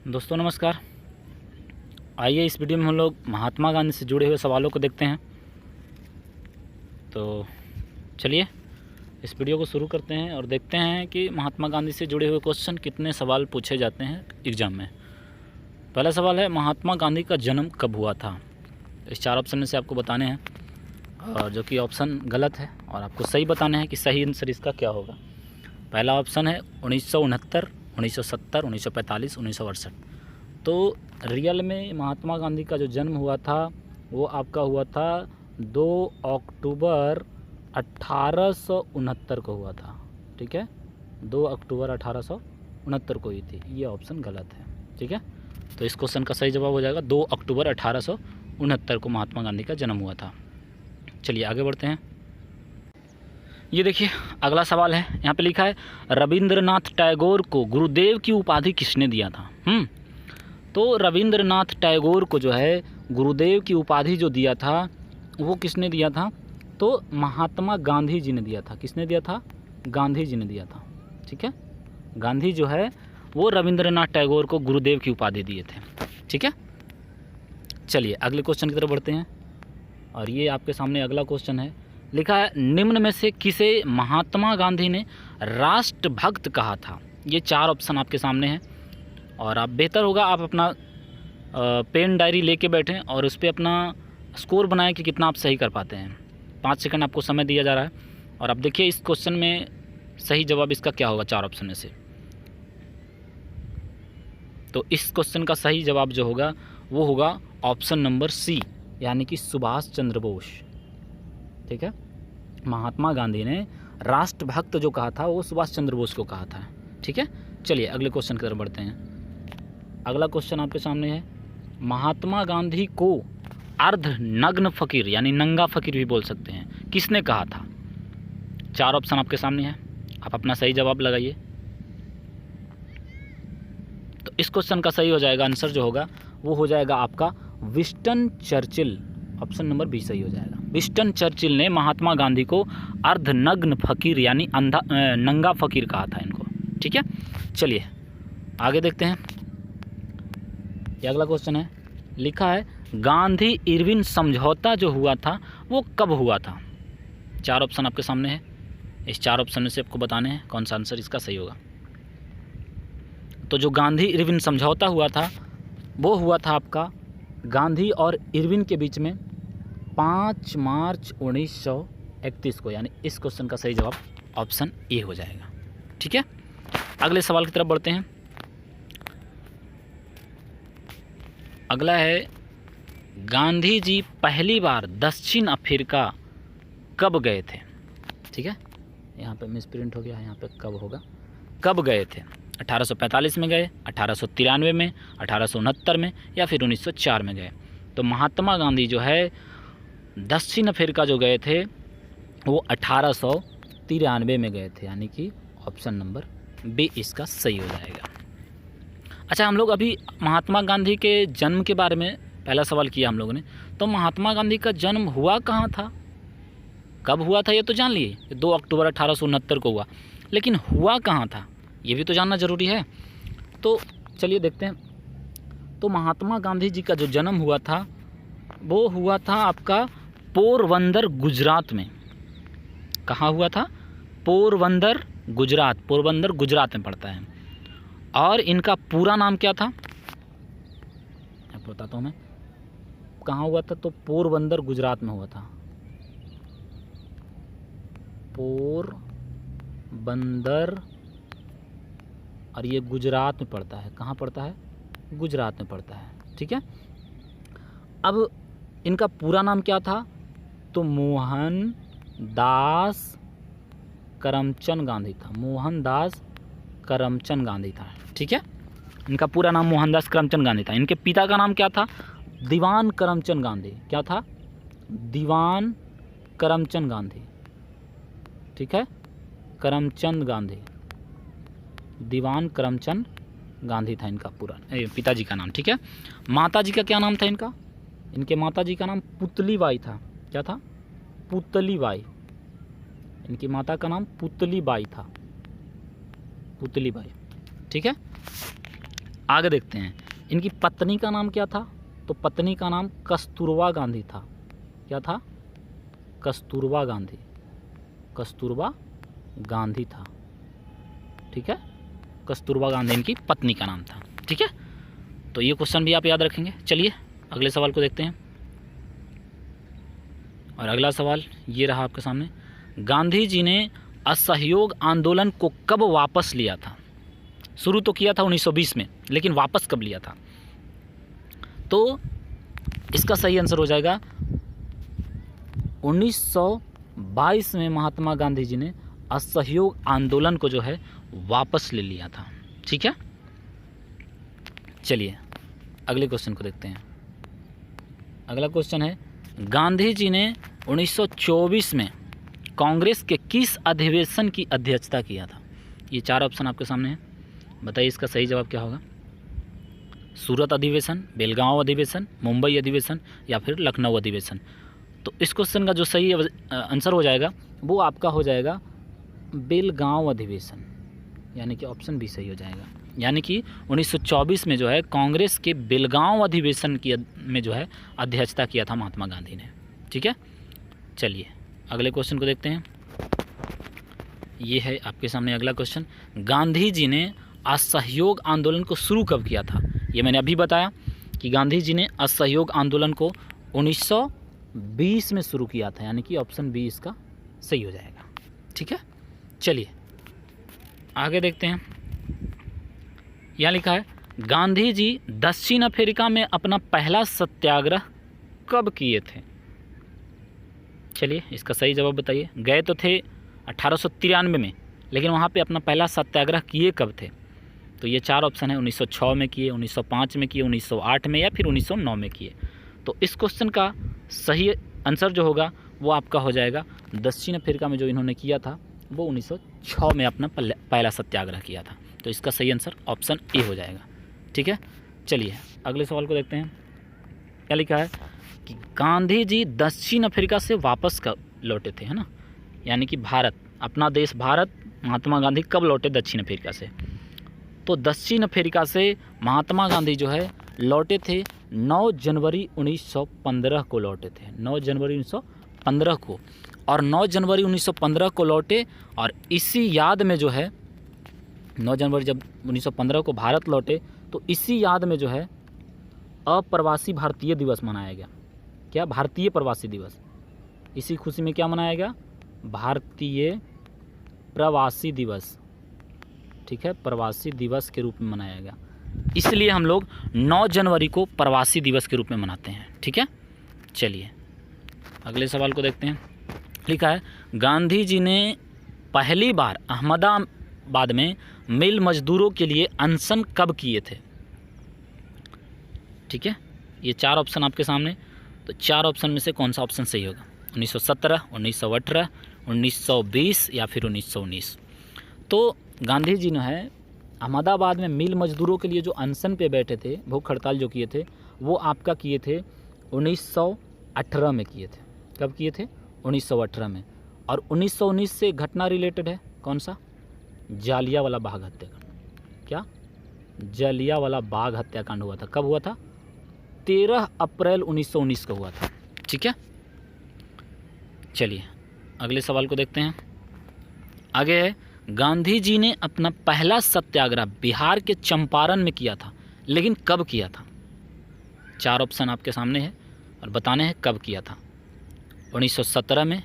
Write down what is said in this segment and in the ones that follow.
दोस्तों नमस्कार। आइए इस वीडियो में हम लोग महात्मा गांधी से जुड़े हुए सवालों को देखते हैं। तो चलिए इस वीडियो को शुरू करते हैं और देखते हैं कि महात्मा गांधी से जुड़े हुए क्वेश्चन कितने सवाल पूछे जाते हैं एग्ज़ाम में। पहला सवाल है, महात्मा गांधी का जन्म कब हुआ था? इस 4 ऑप्शन में से आपको बताने हैं, और जो कि ऑप्शन गलत है, और आपको सही बताना है कि सही आंसर इसका क्या होगा। पहला ऑप्शन है 1969, 1970, 1945, 1968। तो रियल में महात्मा गांधी का जो जन्म हुआ था वो आपका हुआ था 2 अक्टूबर 1869 को हुआ था। ठीक है, 2 अक्टूबर 1869 को हुई थी। ये ऑप्शन गलत है। ठीक है, तो इस क्वेश्चन का सही जवाब हो जाएगा 2 अक्टूबर 1869 को महात्मा गांधी का जन्म हुआ था। चलिए आगे बढ़ते हैं। ये देखिए अगला सवाल है, यहाँ पे लिखा है, रविंद्रनाथ टैगोर को गुरुदेव की उपाधि किसने दिया था? तो रविंद्रनाथ टैगोर को जो है गुरुदेव की उपाधि जो दिया था वो किसने दिया था? तो महात्मा गांधी जी ने दिया था। किसने दिया था? गांधी जी ने दिया था। ठीक है, गांधी जो है वो रविंद्रनाथ टैगोर को गुरुदेव की उपाधि दिए थे। ठीक है, चलिए अगले क्वेश्चन की तरफ बढ़ते हैं। और ये आपके सामने अगला क्वेश्चन है, लिखा है, निम्न में से किसे महात्मा गांधी ने राष्ट्रभक्त कहा था? ये 4 ऑप्शन आपके सामने हैं, और आप बेहतर होगा आप अपना पेन डायरी लेके बैठें और उस पर अपना स्कोर बनाएं कि कितना आप सही कर पाते हैं। 5 सेकंड आपको समय दिया जा रहा है, और आप देखिए इस क्वेश्चन में सही जवाब इसका क्या होगा 4 ऑप्शन में से। तो इस क्वेश्चन का सही जवाब जो होगा वो होगा ऑप्शन नंबर सी, यानी कि सुभाष चंद्र बोस। ठीक है, महात्मा गांधी ने राष्ट्रभक्त जो कहा था वो सुभाष चंद्र बोस को कहा था। ठीक है, चलिए अगले क्वेश्चन की तरफ बढ़ते हैं। अगला क्वेश्चन आपके सामने है, महात्मा गांधी को अर्ध नग्न फकीर यानी नंगा फकीर भी बोल सकते हैं, किसने कहा था? 4 ऑप्शन आपके सामने है, आप अपना सही जवाब लगाइए। तो इस क्वेश्चन का सही हो जाएगा, आंसर जो होगा वो हो जाएगा आपका Winston Churchill. Option number B सही हो जाएगा। विंस्टन चर्चिल ने महात्मा गांधी को अर्धनग्न फकीर यानी नंगा फकीर कहा था इनको। ठीक है, चलिए आगे देखते हैं। ये अगला क्वेश्चन है, लिखा है, गांधी इरविन समझौता जो हुआ था वो कब हुआ था? 4 ऑप्शन आपके सामने है, इस 4 ऑप्शन में से आपको बताने हैं कौन सा आंसर इसका सही होगा। तो जो गांधी इरविन समझौता हुआ था वो हुआ था आपका गांधी और इरविन के बीच में 5 मार्च 1931 को, यानी इस क्वेश्चन का सही जवाब ऑप्शन ए हो जाएगा। ठीक है, अगले सवाल की तरफ बढ़ते हैं। अगला है, गांधी जी पहली बार दक्षिण अफ्रीका कब गए थे? ठीक है, यहाँ पे मिस प्रिंट हो गया है, यहाँ पे कब होगा, कब गए थे? 1845 में गए, 1893 में, 1869 में, या फिर 1904 में गए? तो महात्मा गांधी जो है दक्षिण अफ्रीका जो गए थे वो 1893 में गए थे, यानी कि ऑप्शन नंबर बी इसका सही हो जाएगा। अच्छा, हम लोग अभी महात्मा गांधी के जन्म के बारे में पहला सवाल किया हम लोगों ने, तो महात्मा गांधी का जन्म हुआ कहाँ था, कब हुआ था ये तो जान लिए, 2 अक्टूबर 1869 को हुआ, लेकिन हुआ कहाँ था ये भी तो जानना ज़रूरी है। तो चलिए देखते हैं। तो महात्मा गांधी जी का जो जन्म हुआ था वो हुआ था आपका पोरबंदर गुजरात में। कहाँ हुआ था? पोरबंदर गुजरात। पोरबंदर गुजरात में पड़ता है। और इनका पूरा नाम क्या था मैं बताता हूँ। मैं कहाँ हुआ था? तो पोरबंदर गुजरात में हुआ था। पोरबंदर, और ये गुजरात में पड़ता है। कहाँ पड़ता है? गुजरात में पड़ता है। ठीक है, अब इनका पूरा नाम क्या था? तो मोहनदास करमचंद गांधी था। मोहनदास करमचंद गांधी था। ठीक है, इनका पूरा नाम मोहनदास करमचंद गांधी था। इनके पिता का नाम क्या था? दीवान करमचंद गांधी। क्या था? दीवान करमचंद गांधी। ठीक है, करमचंद गांधी, दीवान करमचंद गांधी था इनका पूरा पिताजी का नाम। ठीक है, माताजी का क्या नाम था इनका? इनके माताजी का नाम पुतलीबाई था। क्या था? पुतलीबाई। इनकी माता का नाम पुतलीबाई था। पुतलीबाई। ठीक है, आगे देखते हैं, इनकी पत्नी का नाम क्या था? तो पत्नी का नाम कस्तूरबा गांधी था। क्या था? कस्तूरबा गांधी। कस्तूरबा गांधी था, ठीक है। कस्तूरबा गांधी इनकी पत्नी का नाम था, ठीक है। तो ये क्वेश्चन भी आप याद रखेंगे। चलिए अगले सवाल को देखते हैं। और अगला सवाल ये रहा आपके सामने, गांधी जी ने असहयोग आंदोलन को कब वापस लिया था? शुरू तो किया था 1920 में, लेकिन वापस कब लिया था? तो इसका सही आंसर हो जाएगा 1922 में महात्मा गांधी जी ने असहयोग आंदोलन को जो है वापस ले लिया था, ठीक है। चलिए अगले क्वेश्चन को देखते हैं। अगला क्वेश्चन है, गांधी जी ने 1924 में कांग्रेस के किस अधिवेशन की अध्यक्षता किया था? ये 4 ऑप्शन आपके सामने हैं, बताइए इसका सही जवाब क्या होगा? सूरत अधिवेशन, बेलगांव अधिवेशन, मुंबई अधिवेशन या फिर लखनऊ अधिवेशन। तो इस क्वेश्चन का जो सही आंसर हो जाएगा वो आपका हो जाएगा बेलगांव अधिवेशन, यानी कि ऑप्शन बी सही हो जाएगा। यानी कि 1924 में जो है कांग्रेस के बेलगांव अधिवेशन की में जो है अध्यक्षता किया था महात्मा गांधी ने, ठीक है। चलिए अगले क्वेश्चन को देखते हैं। ये है आपके सामने अगला क्वेश्चन, गांधी जी ने असहयोग आंदोलन को शुरू कब किया था? ये मैंने अभी बताया कि गांधी जी ने असहयोग आंदोलन को 1920 में शुरू किया था, यानी कि ऑप्शन बी इसका सही हो जाएगा, ठीक है। चलिए आगे देखते हैं। यहाँ लिखा है, गांधी जी दक्षिण अफ्रीका में अपना पहला सत्याग्रह कब किए थे? चलिए इसका सही जवाब बताइए। गए तो थे 1893 में, लेकिन वहाँ पे अपना पहला सत्याग्रह किए कब थे? तो ये 4 ऑप्शन है, 1906 में किए, 1905 में किए, 1908 में या फिर 1909 में किए। तो इस क्वेश्चन का सही आंसर जो होगा वो आपका हो जाएगा दक्षिण अफ्रीका में जो इन्होंने किया था वो 1906 में अपना पहला सत्याग्रह किया था। तो इसका सही आंसर ऑप्शन ए हो जाएगा, ठीक है। चलिए अगले सवाल को देखते हैं। क्या लिखा है कि गांधी जी दक्षिण अफ्रीका से वापस कब लौटे थे, है ना, यानी कि भारत, अपना देश भारत, महात्मा गांधी कब लौटे दक्षिण अफ्रीका से? तो दक्षिण अफ्रीका से महात्मा गांधी जो है लौटे थे 9 जनवरी 1915 को लौटे थे, 9 जनवरी 1915 को। और 9 जनवरी 1915 को लौटे और इसी याद में जो है 9 जनवरी जब 1915 को भारत लौटे तो इसी याद में जो है अप्रवासी भारतीय दिवस मनाया गया। क्या? भारतीय प्रवासी दिवस। इसी खुशी में क्या मनाया गया? भारतीय प्रवासी दिवस, ठीक है, प्रवासी दिवस के रूप में मनाया गया। इसलिए हम लोग 9 जनवरी को प्रवासी दिवस के रूप में मनाते हैं, ठीक है। चलिए अगले सवाल को देखते हैं। लिखा है, गांधी जी ने पहली बार अहमदाबाद में मिल मजदूरों के लिए अनशन कब किए थे? ठीक है, ये 4 ऑप्शन आपके सामने। तो 4 ऑप्शन में से कौन सा ऑप्शन सही होगा? 1917, 1918, 1920 या फिर 1919। तो गांधी जी ने है अहमदाबाद में मिल मजदूरों के लिए जो अनशन पे बैठे थे, भूख हड़ताल जो किए थे, वो आपका किए थे 1918 में किए थे। कब किए थे? 1918 में। और 1919 से घटना रिलेटेड है, कौन सा? जालियांवाला बाग हत्याकांड। क्या? जालियांवाला बाग हत्याकांड हुआ था। कब हुआ था? 13 अप्रैल 1919 को हुआ था, ठीक है। चलिए अगले सवाल को देखते हैं। आगे है, गांधी जी ने अपना पहला सत्याग्रह बिहार के चंपारण में किया था, लेकिन कब किया था? 4 ऑप्शन आपके सामने है और बताने हैं कब किया था। 1917 में,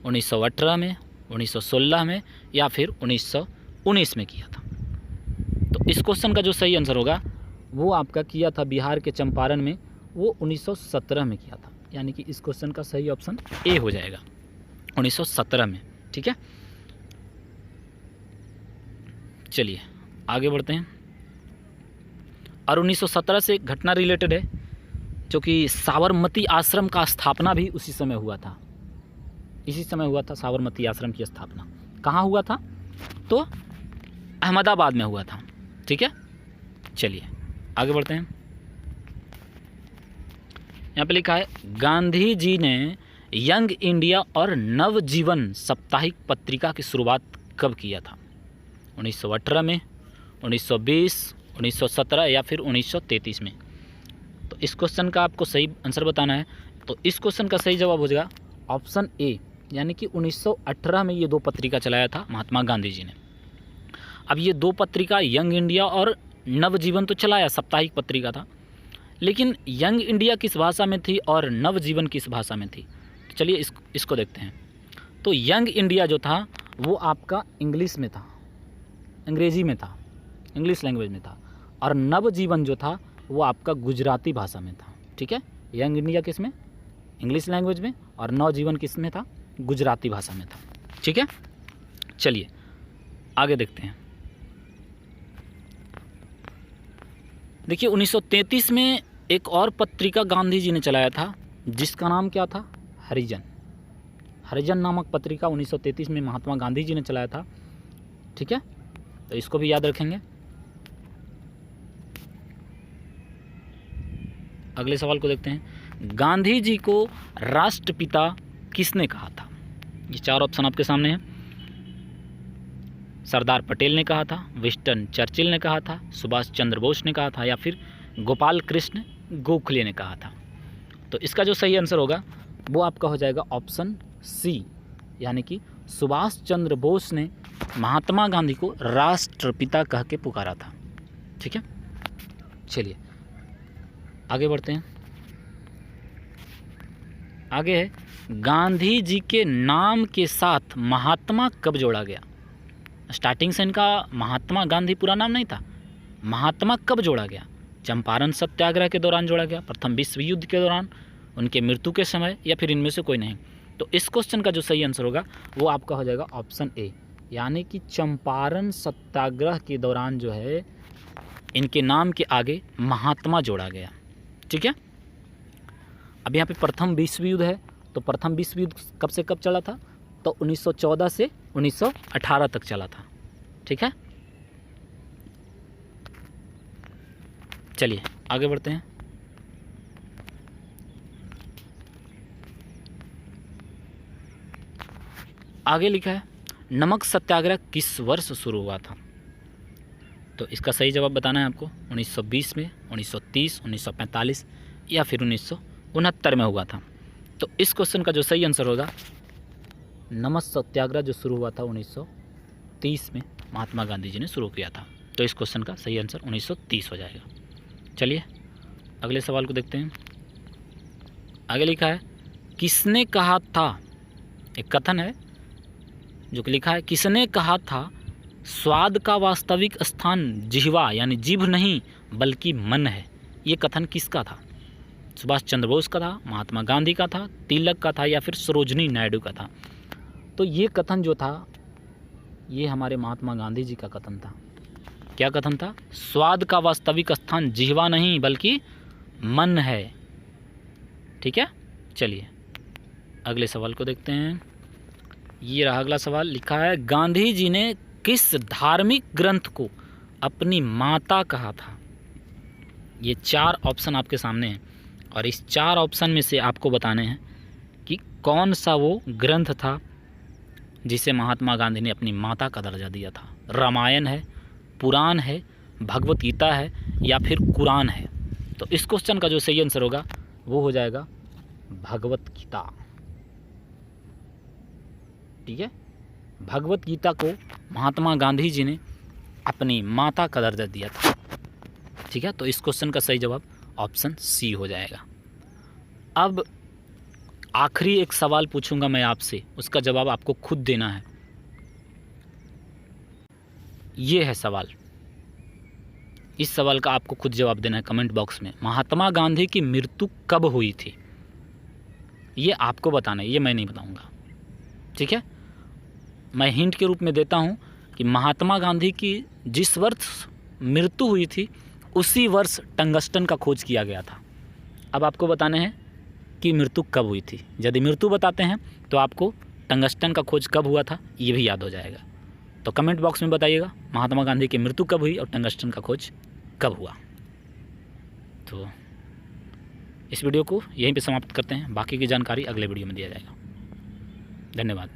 1918 में, 1916 में या फिर 1919 में किया था। तो इस क्वेश्चन का जो सही आंसर होगा वो आपका किया था बिहार के चंपारण में, वो 1917 में किया था। यानी कि इस क्वेश्चन का सही ऑप्शन ए हो जाएगा, 1917 में, ठीक है। चलिए आगे बढ़ते हैं। और 1917 से एक घटना रिलेटेड है, जो कि साबरमती आश्रम का स्थापना भी उसी समय हुआ था। इसी समय हुआ था साबरमती आश्रम की स्थापना। कहाँ हुआ था? तो अहमदाबाद में हुआ था, ठीक है। चलिए आगे बढ़ते हैं। यहाँ पे लिखा है, गांधी जी ने यंग इंडिया और नवजीवन साप्ताहिक पत्रिका की शुरुआत कब किया था? 1918 में, 1920, 1917 या फिर 1933 में। तो इस क्वेश्चन का आपको सही आंसर बताना है। तो इस क्वेश्चन का सही जवाब हो जाएगा ऑप्शन ए, यानी कि 1918 में ये 2 पत्रिका चलाया था महात्मा गांधी जी ने। अब ये 2 पत्रिका यंग इंडिया और नवजीवन तो चलाया, साप्ताहिक पत्रिका था, लेकिन यंग इंडिया किस भाषा में थी और नवजीवन किस भाषा में थी? तो चलिए इसको देखते हैं। तो यंग इंडिया जो था वो आपका इंग्लिश में था, अंग्रेज़ी में था, इंग्लिश लैंग्वेज में था, और नवजीवन जो था वो आपका गुजराती भाषा में था। ठीक है, यंग इंडिया किस में? इंग्लिश लैंग्वेज में, और नवजीवन किस में था? गुजराती भाषा में था। ठीक है, चलिए आगे देखते हैं। देखिए 1933 में एक और पत्रिका गांधी जी ने चलाया था जिसका नाम क्या था? हरिजन। हरिजन नामक पत्रिका 1933 में महात्मा गांधी जी ने चलाया था। ठीक है, तो इसको भी याद रखेंगे। अगले सवाल को देखते हैं। गांधी जी को राष्ट्रपिता किसने कहा था? ये 4 ऑप्शन आपके सामने हैं। सरदार पटेल ने कहा था, विंस्टन चर्चिल ने कहा था, सुभाष चंद्र बोस ने कहा था, या फिर गोपाल कृष्ण गोखले ने कहा था। तो इसका जो सही आंसर होगा वो आपका हो जाएगा ऑप्शन सी, यानी कि सुभाष चंद्र बोस ने महात्मा गांधी को राष्ट्रपिता कह के पुकारा था। ठीक है, चलिए आगे बढ़ते हैं। आगे है, गांधी जी के नाम के साथ महात्मा कब जोड़ा गया? स्टार्टिंग से इनका महात्मा गांधी पूरा नाम नहीं था। महात्मा कब जोड़ा गया? चंपारण सत्याग्रह के दौरान जोड़ा गया, प्रथम विश्व युद्ध के दौरान, उनके मृत्यु के समय, या फिर इनमें से कोई नहीं। तो इस क्वेश्चन का जो सही आंसर होगा वो आपका हो जाएगा ऑप्शन ए, यानी कि चंपारण सत्याग्रह के दौरान जो है इनके नाम के आगे महात्मा जोड़ा गया। ठीक है, अब यहाँ पे प्रथम विश्व युद्ध है, तो प्रथम विश्व युद्ध कब से कब चला था? तो 1914 से 1918 तक चला था। ठीक है, चलिए आगे बढ़ते हैं। आगे लिखा है, नमक सत्याग्रह किस वर्ष शुरू हुआ था? तो इसका सही जवाब बताना है आपको। 1920 में, 1930, 1945 या फिर 1969 में हुआ था। तो इस क्वेश्चन का जो सही आंसर होगा, नमक सत्याग्रह जो शुरू हुआ था 1930 में महात्मा गांधी जी ने शुरू किया था। तो इस क्वेश्चन का सही आंसर 1930 हो जाएगा। चलिए अगले सवाल को देखते हैं। आगे लिखा है, किसने कहा था, एक कथन है जो कि लिखा है, किसने कहा था स्वाद का वास्तविक स्थान जिह्वा यानी जीभ नहीं बल्कि मन है? ये कथन किसका था? सुभाष चंद्र बोस का था, महात्मा गांधी का था, तिलक का था, या फिर सरोजनी नायडू का था? तो ये कथन जो था ये हमारे महात्मा गांधी जी का कथन था। क्या कथन था? स्वाद का वास्तविक स्थान जिह्वा नहीं बल्कि मन है। ठीक है, चलिए अगले सवाल को देखते हैं। ये रहा अगला सवाल। लिखा है, गांधी जी ने किस धार्मिक ग्रंथ को अपनी माता कहा था? ये 4 ऑप्शन आपके सामने हैं और इस 4 ऑप्शन में से आपको बताने हैं कि कौन सा वो ग्रंथ था जिसे महात्मा गांधी ने अपनी माता का दर्जा दिया था। रामायण है, पुराण है, भगवत गीता है, या फिर कुरान है? तो इस क्वेश्चन का जो सही आंसर होगा वो हो जाएगा भगवत गीता। ठीक है, भगवत गीता को महात्मा गांधी जी ने अपनी माता का दर्जा दिया था। ठीक है, तो इस क्वेश्चन का सही जवाब ऑप्शन सी हो जाएगा। अब आखिरी एक सवाल पूछूंगा मैं आपसे, उसका जवाब आपको खुद देना है। ये है सवाल, इस सवाल का आपको खुद जवाब देना है कमेंट बॉक्स में। महात्मा गांधी की मृत्यु कब हुई थी ये आपको बताना है, ये मैं नहीं बताऊंगा। ठीक है, मैं हिंट के रूप में देता हूं कि महात्मा गांधी की जिस वर्ष मृत्यु हुई थी उसी वर्ष टंगस्टन का खोज किया गया था। अब आपको बताने हैं कि मृत्यु कब हुई थी। यदि मृत्यु बताते हैं तो आपको टंगस्टन का खोज कब हुआ था ये भी याद हो जाएगा। तो कमेंट बॉक्स में बताइएगा महात्मा गांधी की मृत्यु कब हुई और टंगस्टन का खोज कब हुआ। तो इस वीडियो को यहीं पे समाप्त करते हैं, बाकी की जानकारी अगले वीडियो में दिया जाएगा। धन्यवाद।